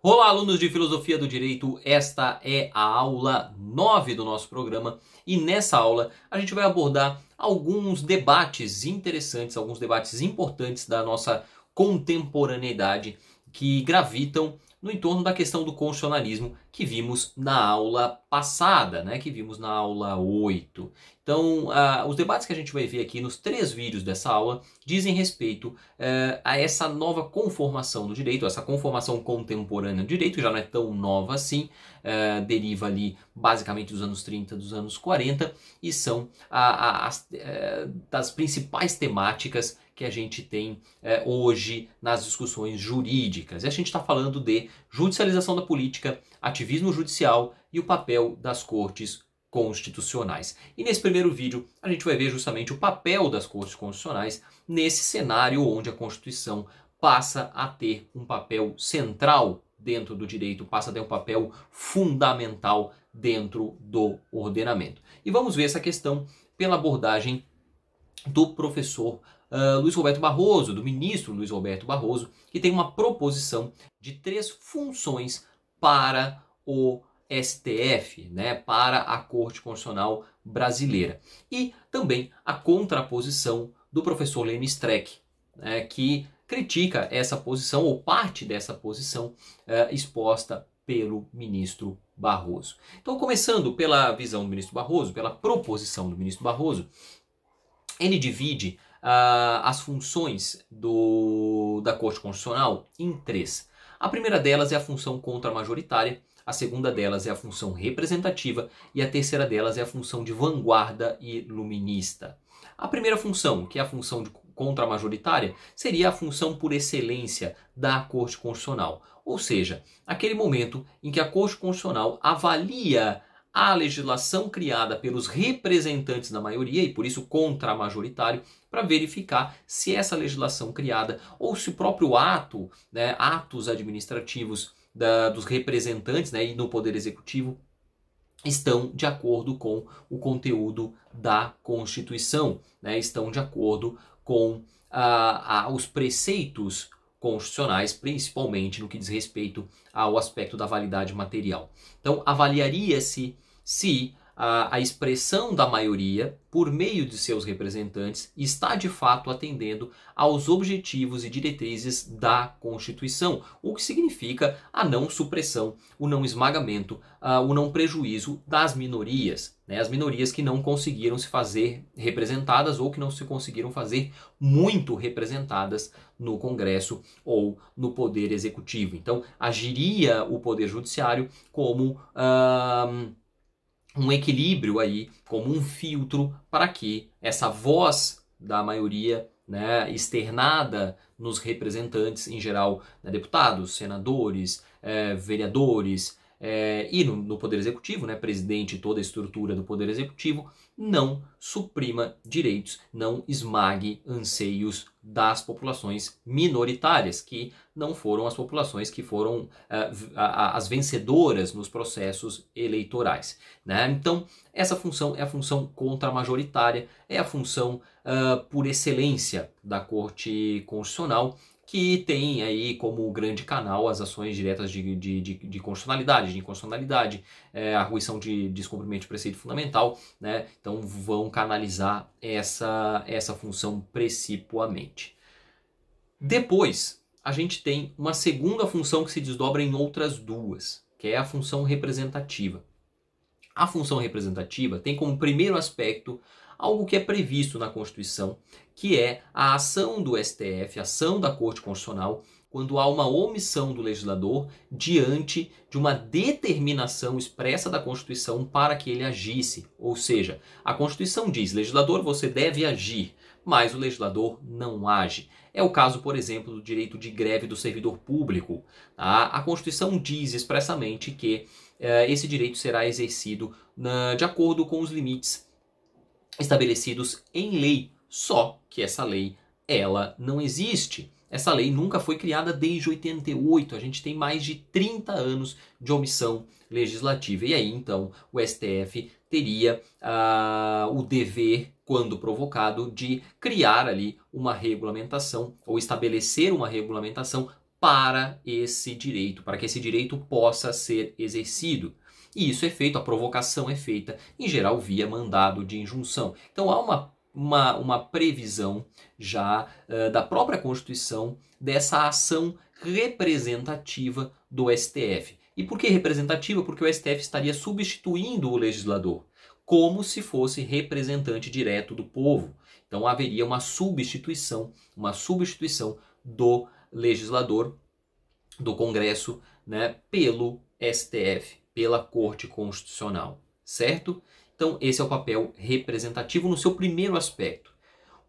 Olá, alunos de Filosofia do Direito, esta é a aula 9 do nosso programa e nessa aula a gente vai abordar alguns debates interessantes, alguns debates importantes da nossa contemporaneidade que gravitam no entorno da questão do constitucionalismo que vimos na aula passada, que vimos na aula 8. Então, os debates que a gente vai ver aqui nos 3 vídeos dessa aula dizem respeito a essa nova conformação do direito, essa conformação contemporânea do direito, que já não é tão nova assim, deriva ali basicamente dos anos 30, dos anos 40, e são das principais temáticas que a gente tem hoje nas discussões jurídicas. E a gente está falando de judicialização da política, ativismo judicial e o papel das cortes constitucionais. E nesse primeiro vídeo a gente vai ver justamente o papel das cortes constitucionais nesse cenário onde a Constituição passa a ter um papel central dentro do direito, passa a ter um papel fundamental dentro do ordenamento. E vamos ver essa questão pela abordagem do professor Luiz Roberto Barroso, do ministro Luiz Roberto Barroso, que tem uma proposição de 3 funções para o STF, para a Corte Constitucional Brasileira. E também a contraposição do professor Lênin Streck, que critica essa posição, ou parte dessa posição, exposta pelo ministro Barroso. Então, começando pela visão do ministro Barroso, pela proposição do ministro Barroso, ele divide as funções da Corte Constitucional em 3. A primeira delas é a função contramajoritária, a segunda delas é a função representativa e a terceira delas é a função de vanguarda e luminista. A primeira função, que é a função contramajoritária, seria a função por excelência da Corte Constitucional. Ou seja, aquele momento em que a Corte Constitucional avalia a legislação criada pelos representantes da maioria, e por isso contramajoritário, para verificar se essa legislação criada, ou se o próprio ato, atos administrativos dos representantes e no Poder Executivo, estão de acordo com o conteúdo da Constituição, estão de acordo com os preceitos constitucionais, principalmente no que diz respeito ao aspecto da validade material. Então, avaliaria-se se a expressão da maioria, por meio de seus representantes, está de fato atendendo aos objetivos e diretrizes da Constituição, o que significa a não supressão, o não esmagamento, o não prejuízo das minorias, as minorias que não conseguiram se fazer representadas ou que não se conseguiram fazer muito representadas no Congresso ou no Poder Executivo. Então, agiria o Poder Judiciário como um equilíbrio aí, como um filtro para que essa voz da maioria, externada nos representantes, em geral, deputados, senadores, vereadores, e no Poder Executivo, presidente e toda a estrutura do Poder Executivo, não suprima direitos, não esmague anseios das populações minoritárias, que não foram as populações que foram as vencedoras nos processos eleitorais. Então, essa função é a função contramajoritária, é a função por excelência da Corte Constitucional, que tem aí como grande canal as ações diretas de constitucionalidade, de inconstitucionalidade, arguição de descumprimento de preceito fundamental, então vão canalizar essa função precipuamente. Depois, a gente tem uma segunda função que se desdobra em outras 2, que é a função representativa. A função representativa tem como primeiro aspecto algo que é previsto na Constituição, que é a ação do STF, a ação da Corte Constitucional, quando há uma omissão do legislador diante de uma determinação expressa da Constituição para que ele agisse. Ou seja, a Constituição diz, legislador, você deve agir, mas o legislador não age. É o caso, por exemplo, do direito de greve do servidor público. A Constituição diz expressamente que esse direito será exercido de acordo com os limites estabelecidos em lei, só que essa lei, ela não existe. Essa lei nunca foi criada desde 88, a gente tem mais de 30 anos de omissão legislativa. E aí, então, o STF teria o dever, quando provocado, de criar ali uma regulamentação ou estabelecer uma regulamentação para esse direito, para que esse direito possa ser exercido. E isso é feito, a provocação é feita, em geral, via mandado de injunção. Então há uma previsão já da própria Constituição dessa ação representativa do STF. E por que representativa? Porque o STF estaria substituindo o legislador, como se fosse representante direto do povo. Então haveria uma substituição do legislador, do Congresso, né, pelo STF, pela Corte Constitucional, certo? Então esse é o papel representativo no seu primeiro aspecto.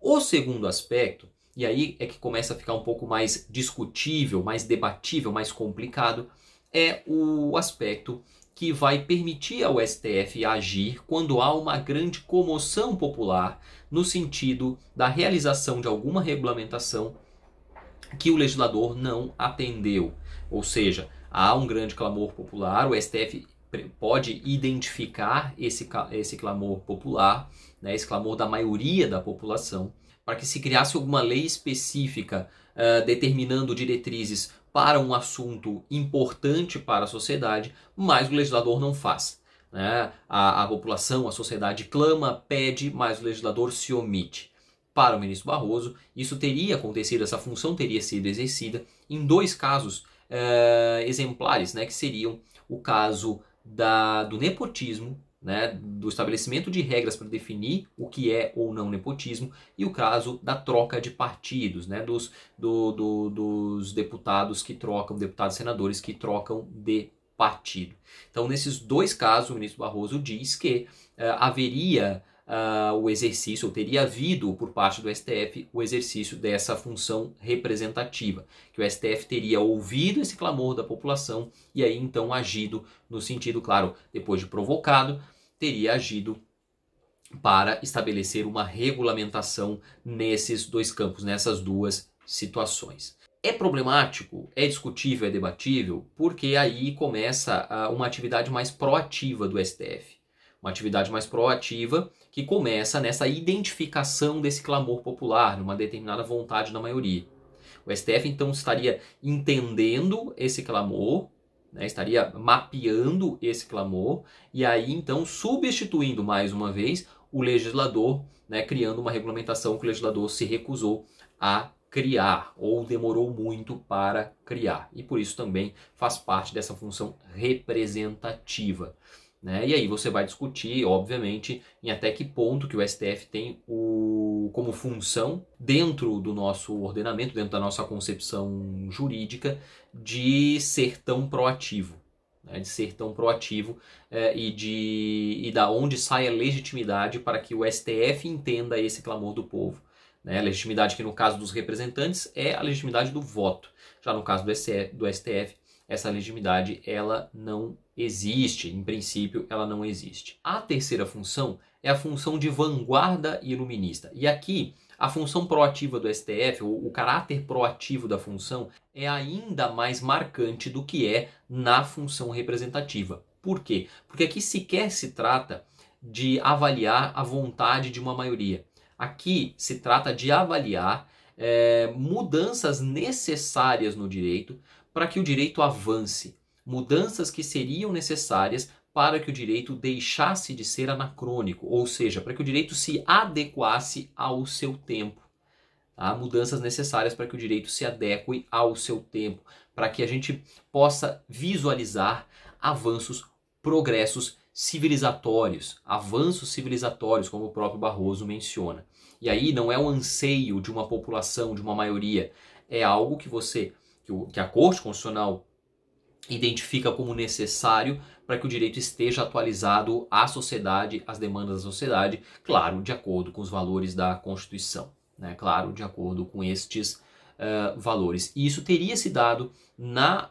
O segundo aspecto, e aí é que começa a ficar um pouco mais discutível, mais debatível, mais complicado, é o aspecto que vai permitir ao STF agir quando há uma grande comoção popular no sentido da realização de alguma regulamentação que o legislador não atendeu. Ou seja, há um grande clamor popular, o STF pode identificar esse clamor popular, né, esse clamor da maioria da população, para que se criasse alguma lei específica determinando diretrizes para um assunto importante para a sociedade, mas o legislador não faz. Né? A população, a sociedade clama, pede, mas o legislador se omite. Para o ministro Barroso, isso teria acontecido, essa função teria sido exercida em dois casos exemplares, né, que seriam o caso do nepotismo, né, do estabelecimento de regras para definir o que é ou não nepotismo, e o caso da troca de partidos, né, dos deputados que trocam, deputados e senadores que trocam de partido. Então, nesses dois casos, o ministro Barroso diz que haveria o exercício, ou teria havido por parte do STF o exercício dessa função representativa, que o STF teria ouvido esse clamor da população e aí então agido no sentido, claro, depois de provocado, teria agido para estabelecer uma regulamentação nesses dois campos, nessas duas situações. É problemático, é discutível, é debatível, porque aí começa uma atividade mais proativa do STF. Uma atividade mais proativa que começa nessa identificação desse clamor popular, numa determinada vontade da maioria. O STF então estaria entendendo esse clamor, né, estaria mapeando esse clamor e aí então substituindo mais uma vez o legislador, né, criando uma regulamentação que o legislador se recusou a criar ou demorou muito para criar. E por isso também faz parte dessa função representativa. Né? E aí você vai discutir, obviamente, em até que ponto que o STF tem como função, dentro do nosso ordenamento, dentro da nossa concepção jurídica, de ser tão proativo. Né? De ser tão proativo e da onde sai a legitimidade para que o STF entenda esse clamor do povo. Né? A legitimidade que no caso dos representantes é a legitimidade do voto. Já no caso do STF, essa legitimidade ela não existe, em princípio ela não existe. A terceira função é a função de vanguarda iluminista. E aqui a função proativa do STF, o caráter proativo da função, é ainda mais marcante do que é na função representativa. Por quê? Porque aqui sequer se trata de avaliar a vontade de uma maioria. Aqui se trata de avaliar mudanças necessárias no direito para que o direito avance. Mudanças que seriam necessárias para que o direito deixasse de ser anacrônico, ou seja, para que o direito se adequasse ao seu tempo. Tá? Mudanças necessárias para que o direito se adeque ao seu tempo, para que a gente possa visualizar avanços, progressos civilizatórios, como o próprio Barroso menciona. E aí não é um anseio de uma população, de uma maioria, é algo que a Corte Constitucional identifica como necessário para que o direito esteja atualizado à sociedade, às demandas da sociedade, claro, de acordo com os valores da Constituição, né? Claro, de acordo com estes valores. E isso teria se dado na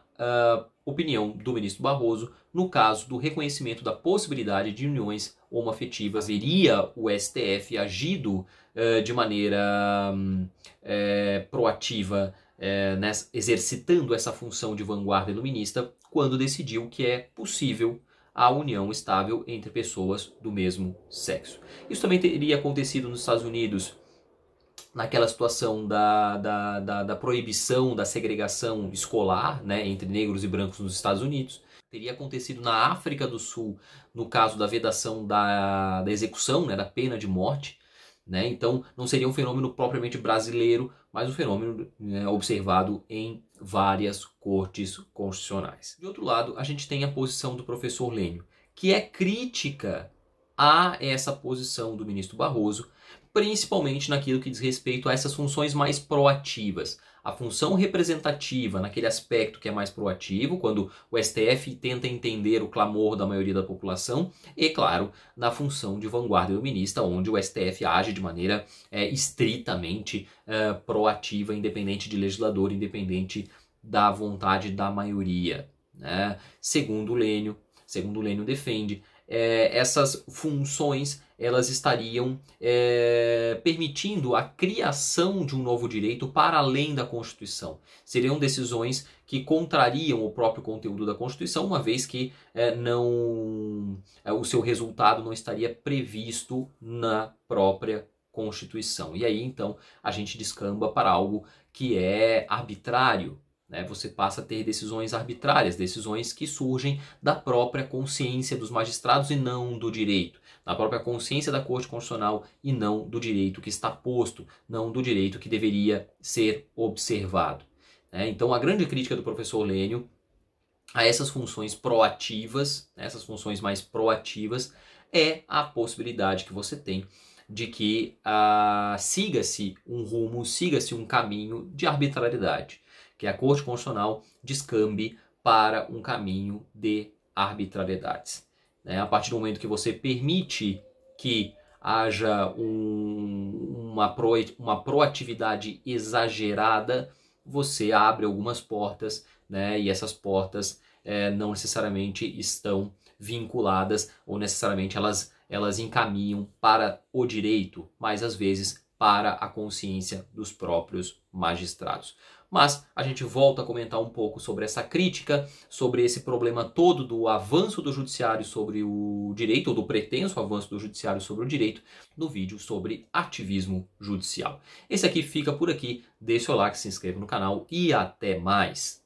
opinião do ministro Barroso no caso do reconhecimento da possibilidade de uniões homoafetivas. Veria o STF agido de maneira proativa, exercitando essa função de vanguarda iluminista quando decidiu que é possível a união estável entre pessoas do mesmo sexo. Isso também teria acontecido nos Estados Unidos naquela situação da proibição da segregação escolar, né, entre negros e brancos nos Estados Unidos. Teria acontecido na África do Sul, no caso da vedação da execução, né, da pena de morte. Né? Então, não seria um fenômeno propriamente brasileiro, mas um fenômeno, né, observado em várias cortes constitucionais. De outro lado, a gente tem a posição do professor Lênio, que é crítica a essa posição do ministro Barroso, principalmente naquilo que diz respeito a essas funções mais proativas. A função representativa, naquele aspecto que é mais proativo, quando o STF tenta entender o clamor da maioria da população, e, claro, na função de vanguarda iluminista, onde o STF age de maneira estritamente proativa, independente de legislador, independente da vontade da maioria. Né? Segundo Lênio defende, essas funções elas estariam permitindo a criação de um novo direito para além da Constituição. Seriam decisões que contrariam o próprio conteúdo da Constituição, uma vez que o seu resultado não estaria previsto na própria Constituição. E aí, então, a gente descamba para algo que é arbitrário. Você passa a ter decisões arbitrárias, decisões que surgem da própria consciência dos magistrados e não do direito, da própria consciência da Corte Constitucional e não do direito que está posto, não do direito que deveria ser observado. Então, a grande crítica do professor Lênio a essas funções proativas, essas funções mais proativas, é a possibilidade que você tem de que siga-se um rumo, siga-se um caminho de arbitrariedade, que a Corte Constitucional descambe para um caminho de arbitrariedades. A partir do momento que você permite que haja uma proatividade exagerada, você abre algumas portas, e essas portas não necessariamente estão vinculadas ou necessariamente elas encaminham para o direito, mas às vezes para a consciência dos próprios magistrados. Mas a gente volta a comentar um pouco sobre essa crítica, sobre esse problema todo do avanço do judiciário sobre o direito, ou do pretenso avanço do judiciário sobre o direito, no vídeo sobre ativismo judicial. Esse aqui fica por aqui, deixa o like, se inscreva no canal e até mais!